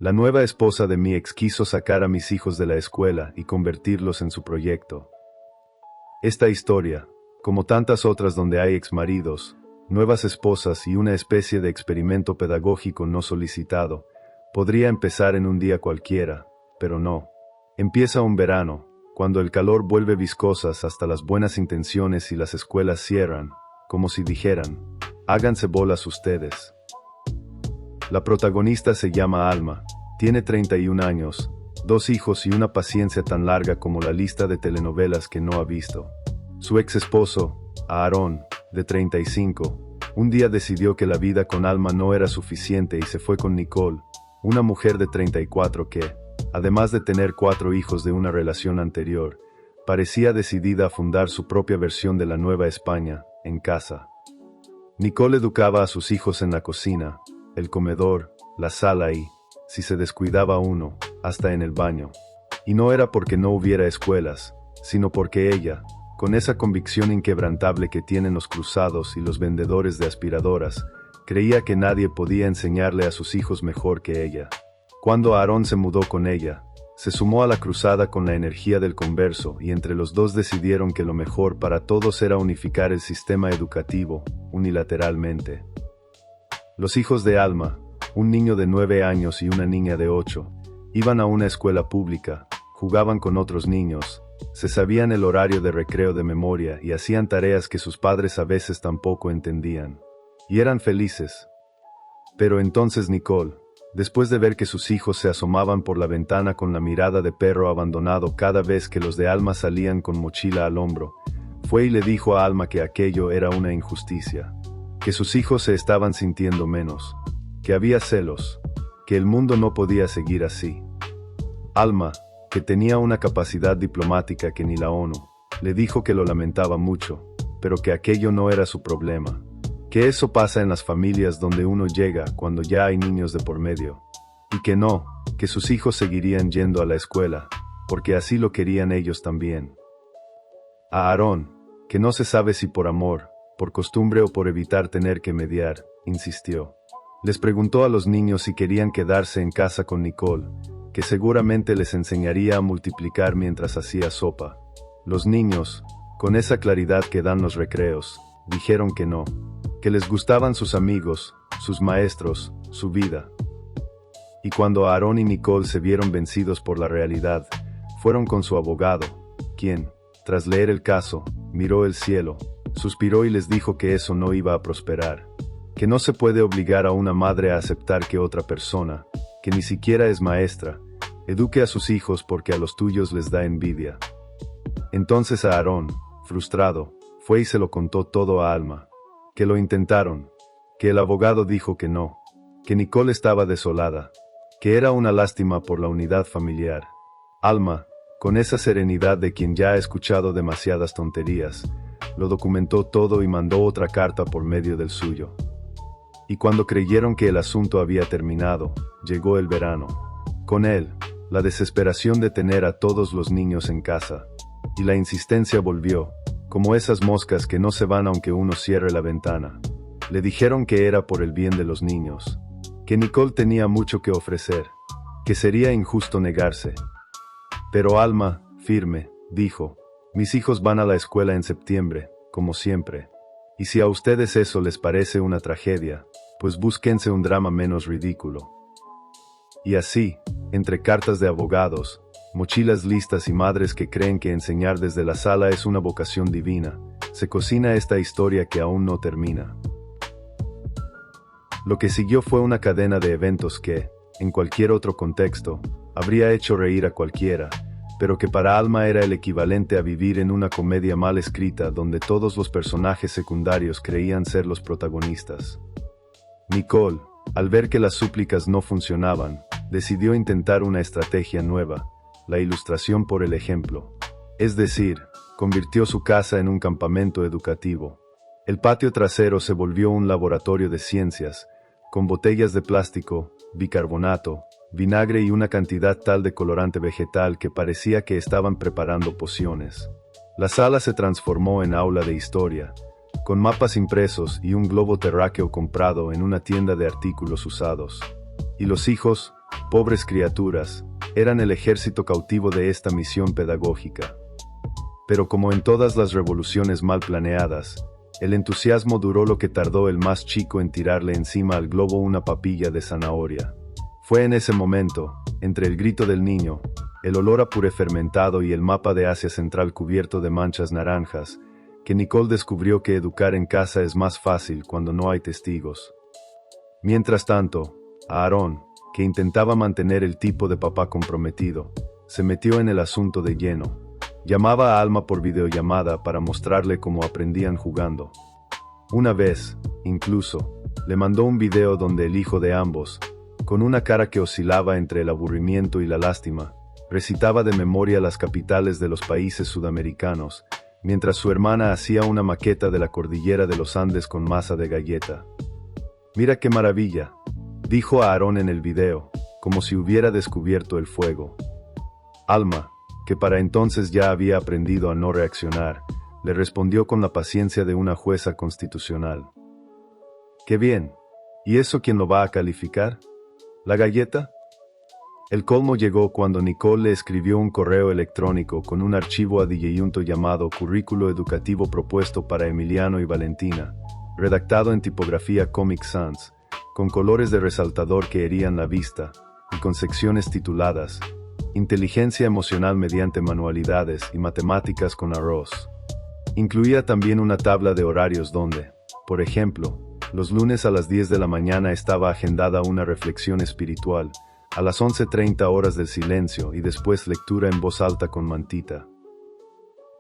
La nueva esposa de mi ex quiso sacar a mis hijos de la escuela y convertirlos en su proyecto. Esta historia, como tantas otras donde hay exmaridos, nuevas esposas y una especie de experimento pedagógico no solicitado, podría empezar en un día cualquiera, pero no. Empieza un verano, cuando el calor vuelve viscosas hasta las buenas intenciones y las escuelas cierran, como si dijeran, háganse bolas ustedes. La protagonista se llama Alma, tiene 31 años, 2 hijos y una paciencia tan larga como la lista de telenovelas que no ha visto. Su ex esposo, Aarón, de 35, un día decidió que la vida con Alma no era suficiente y se fue con Nicole, una mujer de 34 que, además de tener 4 hijos de una relación anterior, parecía decidida a fundar su propia versión de la Nueva España, en casa. Nicole educaba a sus hijos en la cocina, el comedor, la sala y, si se descuidaba uno, hasta en el baño. Y no era porque no hubiera escuelas, sino porque ella, con esa convicción inquebrantable que tienen los cruzados y los vendedores de aspiradoras, creía que nadie podía enseñarle a sus hijos mejor que ella. Cuando Aarón se mudó con ella, se sumó a la cruzada con la energía del converso y entre los dos decidieron que lo mejor para todos era unificar el sistema educativo, unilateralmente. Los hijos de Alma, un niño de 9 años y una niña de 8, iban a una escuela pública, jugaban con otros niños, se sabían el horario de recreo de memoria y hacían tareas que sus padres a veces tampoco entendían. Y eran felices. Pero entonces Nicole, después de ver que sus hijos se asomaban por la ventana con la mirada de perro abandonado cada vez que los de Alma salían con mochila al hombro, fue y le dijo a Alma que aquello era una injusticia, que sus hijos se estaban sintiendo menos, que había celos, que el mundo no podía seguir así. Alma, que tenía una capacidad diplomática que ni la ONU, le dijo que lo lamentaba mucho, pero que aquello no era su problema, que eso pasa en las familias donde uno llega cuando ya hay niños de por medio, y que no, que sus hijos seguirían yendo a la escuela, porque así lo querían ellos también. A Aarón, que no se sabe si por amor, por costumbre o por evitar tener que mediar, insistió. Les preguntó a los niños si querían quedarse en casa con Nicole, que seguramente les enseñaría a multiplicar mientras hacía sopa. Los niños, con esa claridad que dan los recreos, dijeron que no, que les gustaban sus amigos, sus maestros, su vida. Y cuando Aarón y Nicole se vieron vencidos por la realidad, fueron con su abogado, quien, tras leer el caso, miró el cielo, suspiró y les dijo que eso no iba a prosperar, que no se puede obligar a una madre a aceptar que otra persona, que ni siquiera es maestra, eduque a sus hijos porque a los tuyos les da envidia. Entonces Aarón, frustrado, fue y se lo contó todo a Alma, que lo intentaron, que el abogado dijo que no, que Nicole estaba desolada, que era una lástima por la unidad familiar. Alma, con esa serenidad de quien ya ha escuchado demasiadas tonterías, lo documentó todo y mandó otra carta por medio del suyo. Y cuando creyeron que el asunto había terminado, llegó el verano. Con él, la desesperación de tener a todos los niños en casa. Y la insistencia volvió, como esas moscas que no se van aunque uno cierre la ventana. Le dijeron que era por el bien de los niños, que Nicole tenía mucho que ofrecer, que sería injusto negarse. Pero Alma, firme, dijo, mis hijos van a la escuela en septiembre, como siempre. Y si a ustedes eso les parece una tragedia, pues búsquense un drama menos ridículo. Y así, entre cartas de abogados, mochilas listas y madres que creen que enseñar desde la sala es una vocación divina, se cocina esta historia que aún no termina. Lo que siguió fue una cadena de eventos que, en cualquier otro contexto, habría hecho reír a cualquiera, pero que para Alma era el equivalente a vivir en una comedia mal escrita donde todos los personajes secundarios creían ser los protagonistas. Nicole, al ver que las súplicas no funcionaban, decidió intentar una estrategia nueva, la ilustración por el ejemplo. Es decir, convirtió su casa en un campamento educativo. El patio trasero se volvió un laboratorio de ciencias, con botellas de plástico, bicarbonato, vinagre y una cantidad tal de colorante vegetal que parecía que estaban preparando pociones. La sala se transformó en aula de historia, con mapas impresos y un globo terráqueo comprado en una tienda de artículos usados. Y los hijos, Pobres criaturas, eran el ejército cautivo de esta misión pedagógica. Pero como en todas las revoluciones mal planeadas, el entusiasmo duró lo que tardó el más chico en tirarle encima al globo una papilla de zanahoria. Fue en ese momento, entre el grito del niño, el olor a puré fermentado y el mapa de Asia Central cubierto de manchas naranjas, que Nicole descubrió que educar en casa es más fácil cuando no hay testigos. Mientras tanto, Aarón, que intentaba mantener el tipo de papá comprometido, se metió en el asunto de lleno. Llamaba a Alma por videollamada para mostrarle cómo aprendían jugando. Una vez, incluso, le mandó un video donde el hijo de ambos, con una cara que oscilaba entre el aburrimiento y la lástima, recitaba de memoria las capitales de los países sudamericanos, mientras su hermana hacía una maqueta de la cordillera de los Andes con masa de galleta. «Mira qué maravilla», dijo a Aarón en el video, como si hubiera descubierto el fuego. Alma, que para entonces ya había aprendido a no reaccionar, le respondió con la paciencia de una jueza constitucional. «¡Qué bien! ¿Y eso quién lo va a calificar? ¿La galleta?» El colmo llegó cuando Nicole le escribió un correo electrónico con un archivo adjunto llamado Currículo Educativo Propuesto para Emiliano y Valentina, redactado en tipografía Comic Sans, con colores de resaltador que herían la vista, y con secciones tituladas Inteligencia emocional mediante manualidades y matemáticas con arroz. Incluía también una tabla de horarios donde, por ejemplo, los lunes a las 10 de la mañana estaba agendada una reflexión espiritual, a las 11:30 horas del silencio y después lectura en voz alta con mantita.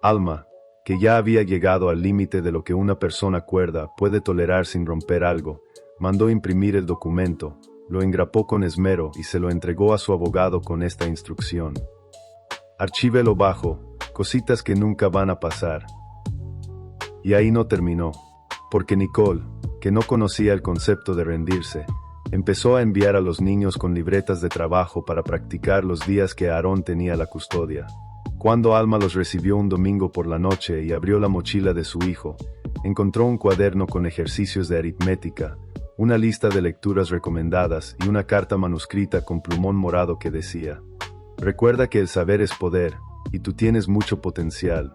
Alma, que ya había llegado al límite de lo que una persona cuerda puede tolerar sin romper algo, mandó imprimir el documento, lo engrapó con esmero y se lo entregó a su abogado con esta instrucción. Archívelo bajo, cositas que nunca van a pasar. Y ahí no terminó, porque Nicole, que no conocía el concepto de rendirse, empezó a enviar a los niños con libretas de trabajo para practicar los días que Aarón tenía la custodia. Cuando Alma los recibió un domingo por la noche y abrió la mochila de su hijo, encontró un cuaderno con ejercicios de aritmética, una lista de lecturas recomendadas y una carta manuscrita con plumón morado que decía: «Recuerda que el saber es poder, y tú tienes mucho potencial».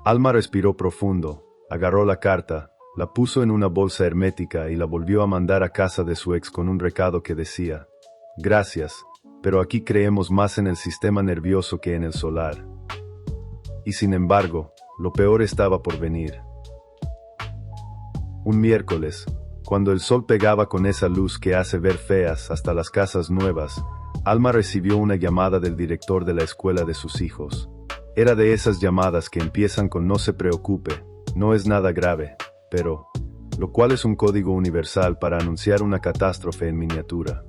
Alma respiró profundo, agarró la carta, la puso en una bolsa hermética y la volvió a mandar a casa de su ex con un recado que decía: «Gracias, pero aquí creemos más en el sistema nervioso que en el solar». Y sin embargo, lo peor estaba por venir. Un miércoles, cuando el sol pegaba con esa luz que hace ver feas hasta las casas nuevas, Alma recibió una llamada del director de la escuela de sus hijos. Era de esas llamadas que empiezan con «no se preocupe, no es nada grave», pero, lo cual es un código universal para anunciar una catástrofe en miniatura.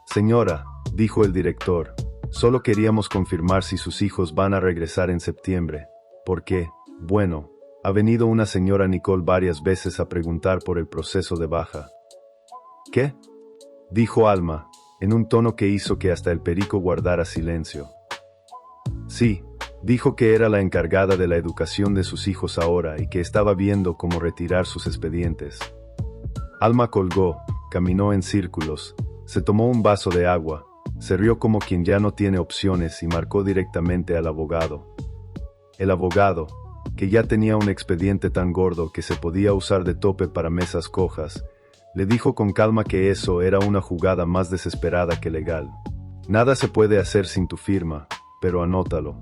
«Señora», dijo el director, «solo queríamos confirmar si sus hijos van a regresar en septiembre, porque, bueno, ha venido una señora Nicole varias veces a preguntar por el proceso de baja». «¿Qué?», dijo Alma, en un tono que hizo que hasta el perico guardara silencio. «Sí», dijo que era la encargada de la educación de sus hijos ahora y que estaba viendo cómo retirar sus expedientes. Alma colgó, caminó en círculos, se tomó un vaso de agua, se rió como quien ya no tiene opciones y marcó directamente al abogado. El abogado, que ya tenía un expediente tan gordo que se podía usar de tope para mesas cojas, le dijo con calma que eso era una jugada más desesperada que legal. «Nada se puede hacer sin tu firma, pero anótalo.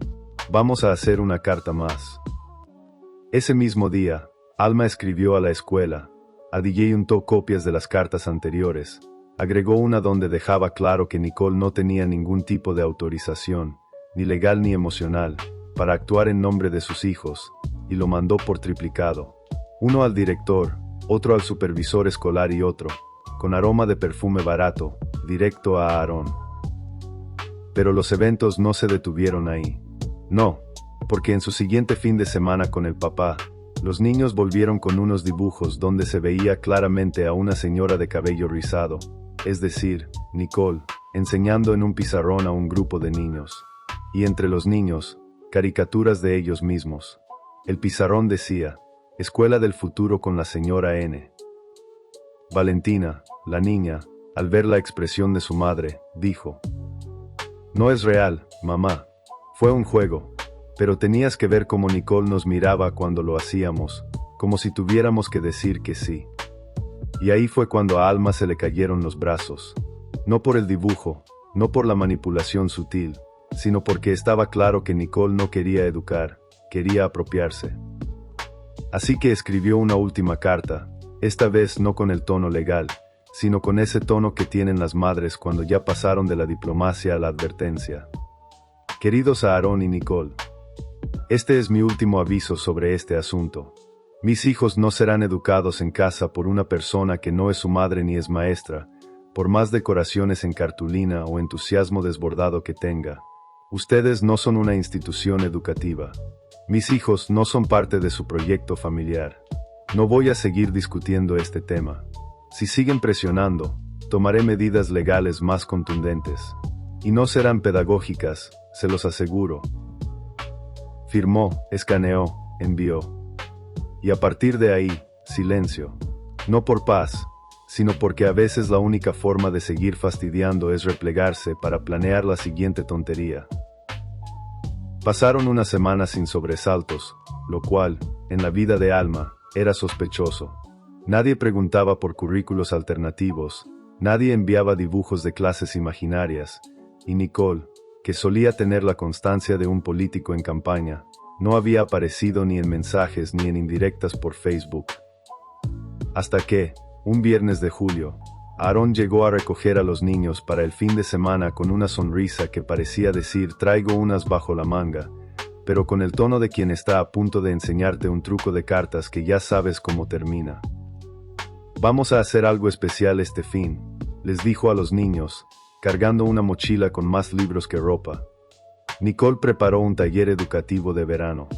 Vamos a hacer una carta más». Ese mismo día, Alma escribió a la escuela, adjuntó copias de las cartas anteriores, agregó una donde dejaba claro que Nicole no tenía ningún tipo de autorización, ni legal ni emocional, para actuar en nombre de sus hijos, y lo mandó por triplicado. Uno al director, otro al supervisor escolar y otro, con aroma de perfume barato, directo a Aarón. Pero los eventos no se detuvieron ahí. No, porque en su siguiente fin de semana con el papá, los niños volvieron con unos dibujos donde se veía claramente a una señora de cabello rizado, es decir, Nicole, enseñando en un pizarrón a un grupo de niños. Y entre los niños, caricaturas de ellos mismos. El pizarrón decía: «Escuela del futuro con la señora N». Valentina, la niña, al ver la expresión de su madre, dijo: «No es real, mamá. Fue un juego. Pero tenías que ver cómo Nicole nos miraba cuando lo hacíamos, como si tuviéramos que decir que sí». Y ahí fue cuando a Alma se le cayeron los brazos. No por el dibujo, no por la manipulación sutil, sino porque estaba claro que Nicole no quería educar, quería apropiarse. Así que escribió una última carta, esta vez no con el tono legal, sino con ese tono que tienen las madres cuando ya pasaron de la diplomacia a la advertencia. Queridos Aarón y Nicole, este es mi último aviso sobre este asunto. Mis hijos no serán educados en casa por una persona que no es su madre ni es maestra, por más decoraciones en cartulina o entusiasmo desbordado que tenga. Ustedes no son una institución educativa. Mis hijos no son parte de su proyecto familiar. No voy a seguir discutiendo este tema. Si siguen presionando, tomaré medidas legales más contundentes. Y no serán pedagógicas, se los aseguro. Firmó, escaneó, envió. Y a partir de ahí, silencio. No por paz, sino porque a veces la única forma de seguir fastidiando es replegarse para planear la siguiente tontería. Pasaron unas semanas sin sobresaltos, lo cual, en la vida de Alma, era sospechoso. Nadie preguntaba por currículos alternativos, nadie enviaba dibujos de clases imaginarias, y Nicole, que solía tener la constancia de un político en campaña, no había aparecido ni en mensajes ni en indirectas por Facebook. Hasta que, un viernes de julio, Aarón llegó a recoger a los niños para el fin de semana con una sonrisa que parecía decir «traigo unas bajo la manga», pero con el tono de quien está a punto de enseñarte un truco de cartas que ya sabes cómo termina. «Vamos a hacer algo especial este fin», les dijo a los niños, cargando una mochila con más libros que ropa. Nicole preparó un taller educativo de verano.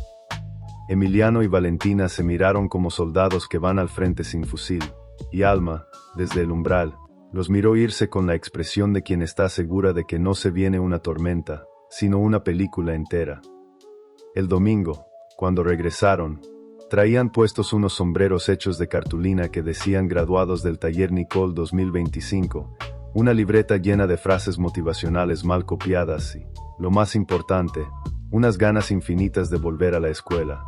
Emiliano y Valentina se miraron como soldados que van al frente sin fusil, y Alma, desde el umbral, los miró irse con la expresión de quien está segura de que no se viene una tormenta, sino una película entera. El domingo, cuando regresaron, traían puestos unos sombreros hechos de cartulina que decían graduados del taller Nicole 2025, una libreta llena de frases motivacionales mal copiadas y, lo más importante, unas ganas infinitas de volver a la escuela.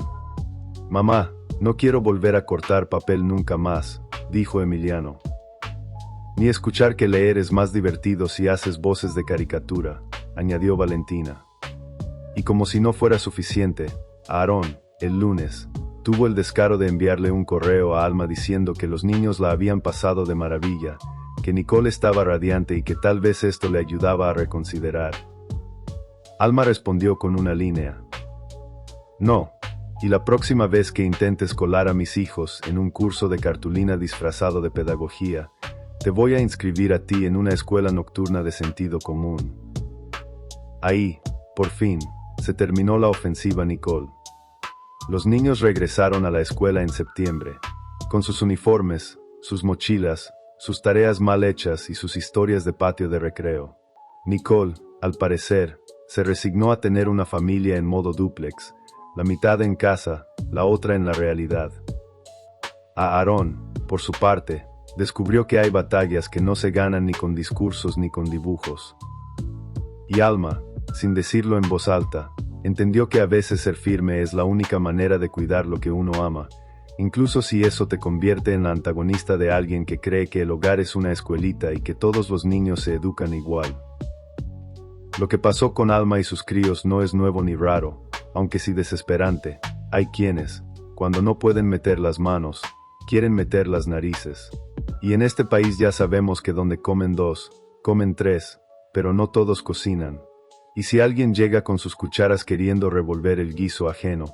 «Mamá, no quiero volver a cortar papel nunca más», dijo Emiliano. «Ni escuchar que leer es más divertido si haces voces de caricatura», añadió Valentina. Y como si no fuera suficiente, Aarón, el lunes, tuvo el descaro de enviarle un correo a Alma diciendo que los niños la habían pasado de maravilla, que Nicole estaba radiante y que tal vez esto le ayudaba a reconsiderar. Alma respondió con una línea. «No, y la próxima vez que intentes colar a mis hijos en un curso de cartulina disfrazado de pedagogía, te voy a inscribir a ti en una escuela nocturna de sentido común». Ahí, por fin, se terminó la ofensiva Nicole. Los niños regresaron a la escuela en septiembre, con sus uniformes, sus mochilas, sus tareas mal hechas y sus historias de patio de recreo. Nicole, al parecer, se resignó a tener una familia en modo dúplex, la mitad en casa, la otra en la realidad. Aarón, por su parte, descubrió que hay batallas que no se ganan ni con discursos ni con dibujos. Y Alma, sin decirlo en voz alta, entendió que a veces ser firme es la única manera de cuidar lo que uno ama, incluso si eso te convierte en la antagonista de alguien que cree que el hogar es una escuelita y que todos los niños se educan igual. Lo que pasó con Alma y sus críos no es nuevo ni raro, aunque sí desesperante. Hay quienes, cuando no pueden meter las manos, quieren meter las narices. Y en este país ya sabemos que donde comen dos, comen tres, pero no todos cocinan. Y si alguien llega con sus cucharas queriendo revolver el guiso ajeno,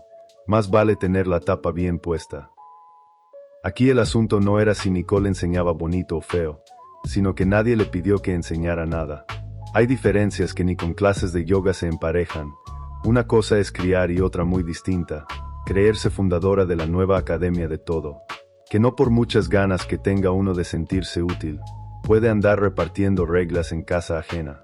más vale tener la tapa bien puesta. Aquí el asunto no era si Nicole enseñaba bonito o feo, sino que nadie le pidió que enseñara nada. Hay diferencias que ni con clases de yoga se emparejan. Una cosa es criar y otra muy distinta, creerse fundadora de la nueva academia de todo, que no por muchas ganas que tenga uno de sentirse útil, puede andar repartiendo reglas en casa ajena.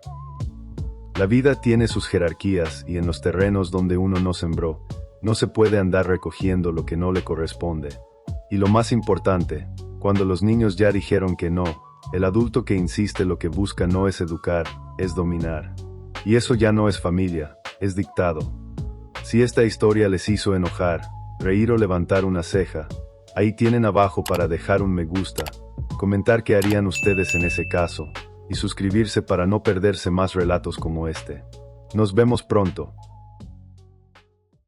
La vida tiene sus jerarquías y en los terrenos donde uno no sembró, no se puede andar recogiendo lo que no le corresponde. Y lo más importante, cuando los niños ya dijeron que no, El adulto que insiste lo que busca no es educar, es dominar. Y eso ya no es familia, es dictado. Si esta historia les hizo enojar, reír o levantar una ceja, ahí tienen abajo para dejar un me gusta, comentar qué harían ustedes en ese caso, y suscribirse para no perderse más relatos como este. Nos vemos pronto.